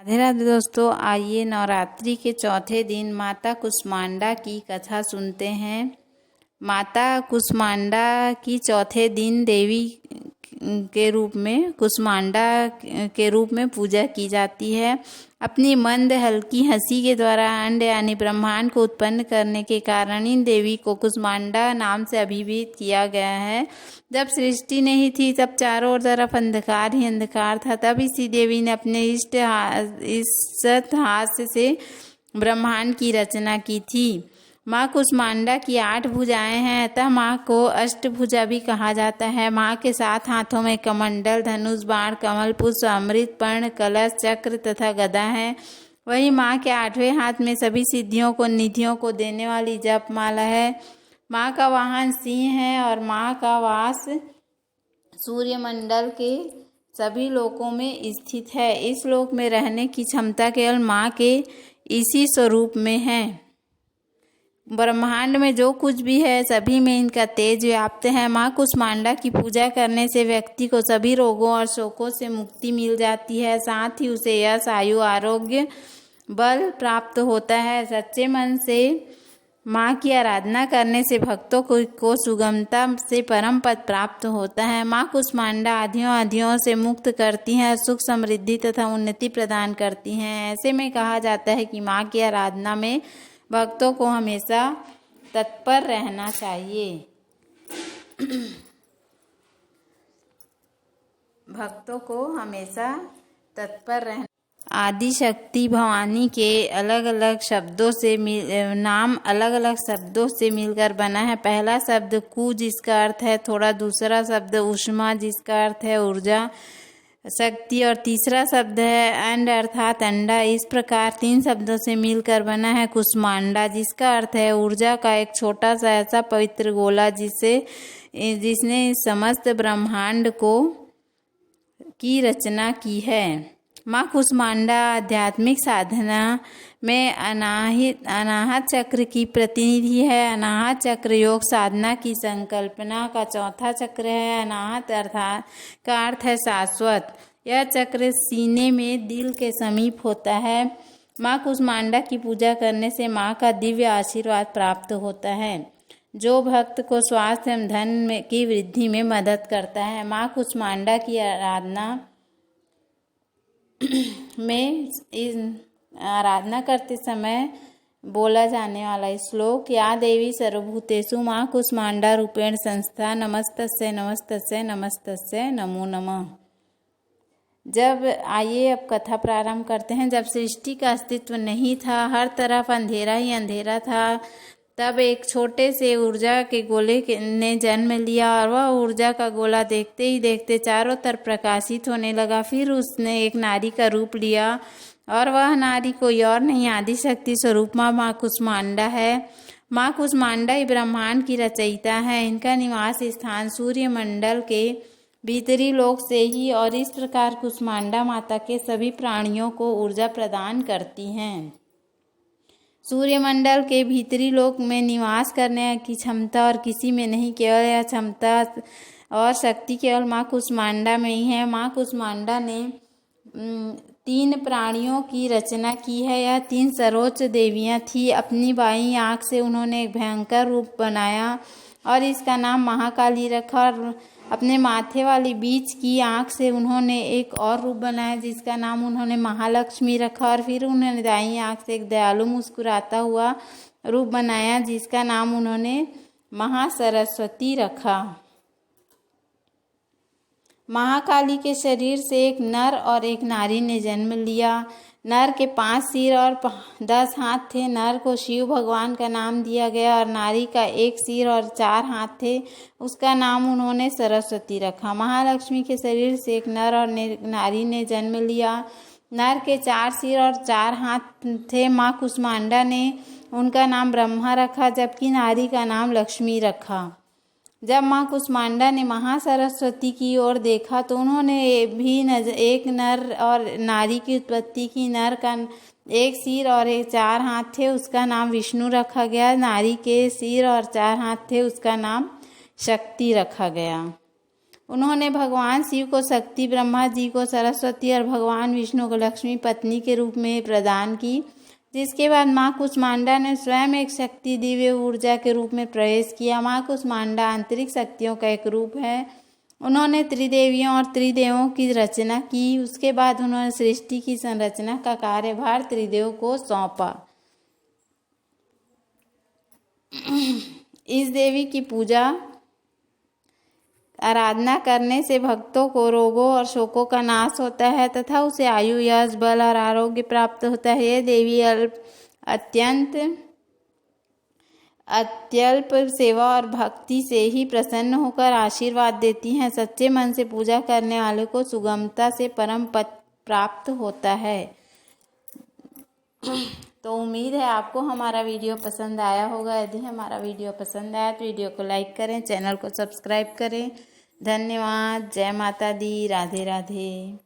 राधे राधे दोस्तों, आइए नवरात्रि के चौथे दिन माता कुष्मांडा की कथा सुनते हैं। माता कुष्मांडा की चौथे दिन देवी के रूप में कुष्मांडा के रूप में पूजा की जाती है। अपनी मंद हल्की हंसी के द्वारा अंड यानी ब्रह्मांड को उत्पन्न करने के कारण इन देवी को कुष्मांडा नाम से अभिहित किया गया है। जब सृष्टि नहीं थी तब चारों ओर तरफ अंधकार ही अंधकार था। तब इसी देवी ने अपने इष्ट हास्य से ब्रह्मांड की रचना की थी। माँ कुष्मांडा की 8 भुजाएं हैं, अतः माँ को अष्टभुजा भी कहा जाता है। माँ के 7 हाथों में कमंडल, धनुष, बाण, कमल, पुष्प, अमृत, पर्ण, कलश, चक्र तथा गदा है। वही माँ के 8वें हाथ में सभी सिद्धियों को निधियों को देने वाली जप माला है। माँ का वाहन सिंह है और माँ का वास सूर्यमंडल के सभी लोकों में स्थित है। इस लोक में रहने की क्षमता केवल माँ के इसी स्वरूप में है। ब्रह्मांड में जो कुछ भी है सभी में इनका तेज व्याप्त है। माँ कुष्मांडा की पूजा करने से व्यक्ति को सभी रोगों और शोकों से मुक्ति मिल जाती है। साथ ही उसे यश, आयु, आरोग्य, बल प्राप्त होता है। सच्चे मन से माँ की आराधना करने से भक्तों को सुगमता से परम पद प्राप्त होता है। माँ कुष्मांडा आधियों से मुक्त करती हैं, सुख, समृद्धि तथा उन्नति प्रदान करती हैं। ऐसे में कहा जाता है कि माँ की आराधना में भक्तों को हमेशा तत्पर रहना चाहिए। भक्तों को हमेशा तत्पर रहना। आदि शक्ति भवानी के अलग अलग शब्दों से नाम अलग अलग शब्दों से मिलकर बना है। पहला शब्द कु जिसका अर्थ है थोड़ा, दूसरा शब्द उष्मा जिसका अर्थ है ऊर्जा, शक्ति और तीसरा शब्द है अंड अर्थात अंडा। इस प्रकार 3 शब्दों से मिलकर बना है कुष्मांडा, जिसका अर्थ है ऊर्जा का एक छोटा सा ऐसा पवित्र गोला जिसने समस्त ब्रह्मांड की रचना की है। माँ कुष्मांडा आध्यात्मिक साधना में अनाहत चक्र की प्रतिनिधि है। अनाहत चक्र योग साधना की संकल्पना का चौथा चक्र है। अनाहत अर्थात का अर्थ है शाश्वत। यह चक्र सीने में दिल के समीप होता है। माँ कुष्मांडा की पूजा करने से माँ का दिव्य आशीर्वाद प्राप्त होता है, जो भक्त को स्वास्थ्य एवं धन की वृद्धि में मदद करता है। माँ कुष्मांडा की आराधना करते समय बोला जाने वाला श्लोक, या देवी सर्वभूतेषु माँ कुष्मांडा रूपेण संस्था, नमस्तस्यै नमस्तस्यै नमस्तस्यै नमो नमः। जब आइए अब कथा प्रारंभ करते हैं। जब सृष्टि का अस्तित्व नहीं था, हर तरफ अंधेरा ही अंधेरा था, तब एक छोटे से ऊर्जा के गोले ने जन्म लिया और वह ऊर्जा का गोला देखते ही देखते चारों तरफ प्रकाशित होने लगा। फिर उसने एक नारी का रूप लिया और वह नारी कोई और नहीं आदि शक्ति स्वरूप माँ कुष्मांडा है। माँ कुष्मांडा ही ब्रह्मांड की रचयिता है। इनका निवास स्थान सूर्यमंडल के भीतरी लोक से ही और इस प्रकार कुष्मांडा माता के सभी प्राणियों को ऊर्जा प्रदान करती हैं। सूर्यमंडल के भीतरी लोक में निवास करने की क्षमता और किसी में नहीं, केवल यह क्षमता और शक्ति केवल माँ कुष्मांडा में ही है। माँ कुष्मांडा ने 3 प्राणियों की रचना की है। यह 3 सर्वोच्च देवियाँ थी। अपनी बाईं आँख से उन्होंने एक भयंकर रूप बनाया और इसका नाम महाकाली रखा और अपने माथे वाली बीच की आँख से उन्होंने एक और रूप बनाया जिसका नाम उन्होंने महालक्ष्मी रखा और फिर उन्होंने दाईं आँख से एक दयालु मुस्कुराता हुआ रूप बनाया जिसका नाम उन्होंने महासरस्वती रखा। महाकाली के शरीर से एक नर और एक नारी ने जन्म लिया। नर के 5 सिर और 10 हाथ थे। नर को शिव भगवान का नाम दिया गया और नारी का 1 सिर और 4 हाथ थे, उसका नाम उन्होंने सरस्वती रखा। महालक्ष्मी के शरीर से एक नर और नारी ने जन्म लिया। नर के 4 सिर और 4 हाथ थे। माँ कुष्मांडा ने उनका नाम ब्रह्मा रखा, जबकि नारी का नाम लक्ष्मी रखा। जब माँ कुष्मांडा ने महासरस्वती की ओर देखा तो उन्होंने भी एक नर और नारी की उत्पत्ति की। नर का 1 सिर और 4 हाथ थे, उसका नाम विष्णु रखा गया। नारी के सिर और 4 हाथ थे, उसका नाम शक्ति रखा गया। उन्होंने भगवान शिव को शक्ति, ब्रह्मा जी को सरस्वती और भगवान विष्णु को लक्ष्मी पत्नी के रूप में प्रदान की, जिसके बाद माँ कुष्मांडा ने स्वयं एक शक्ति दिव्य ऊर्जा के रूप में प्रवेश किया। माँ कुष्मांडा आंतरिक शक्तियों का एक रूप है। उन्होंने त्रिदेवियों और त्रिदेवों की रचना की। उसके बाद उन्होंने सृष्टि की संरचना का कार्यभार त्रिदेव को सौंपा। इस देवी की पूजा आराधना करने से भक्तों को रोगों और शोकों का नाश होता है तथा उसे आयु, यश, बल और आरोग्य प्राप्त होता है। यह देवी अत्यल्प सेवा और भक्ति से ही प्रसन्न होकर आशीर्वाद देती हैं। सच्चे मन से पूजा करने वाले को सुगमता से परम पद प्राप्त होता है। तो उम्मीद है आपको हमारा वीडियो पसंद आया होगा। यदि हमारा वीडियो पसंद आया तो वीडियो को लाइक करें, चैनल को सब्सक्राइब करें। धन्यवाद। जय माता दी। राधे राधे।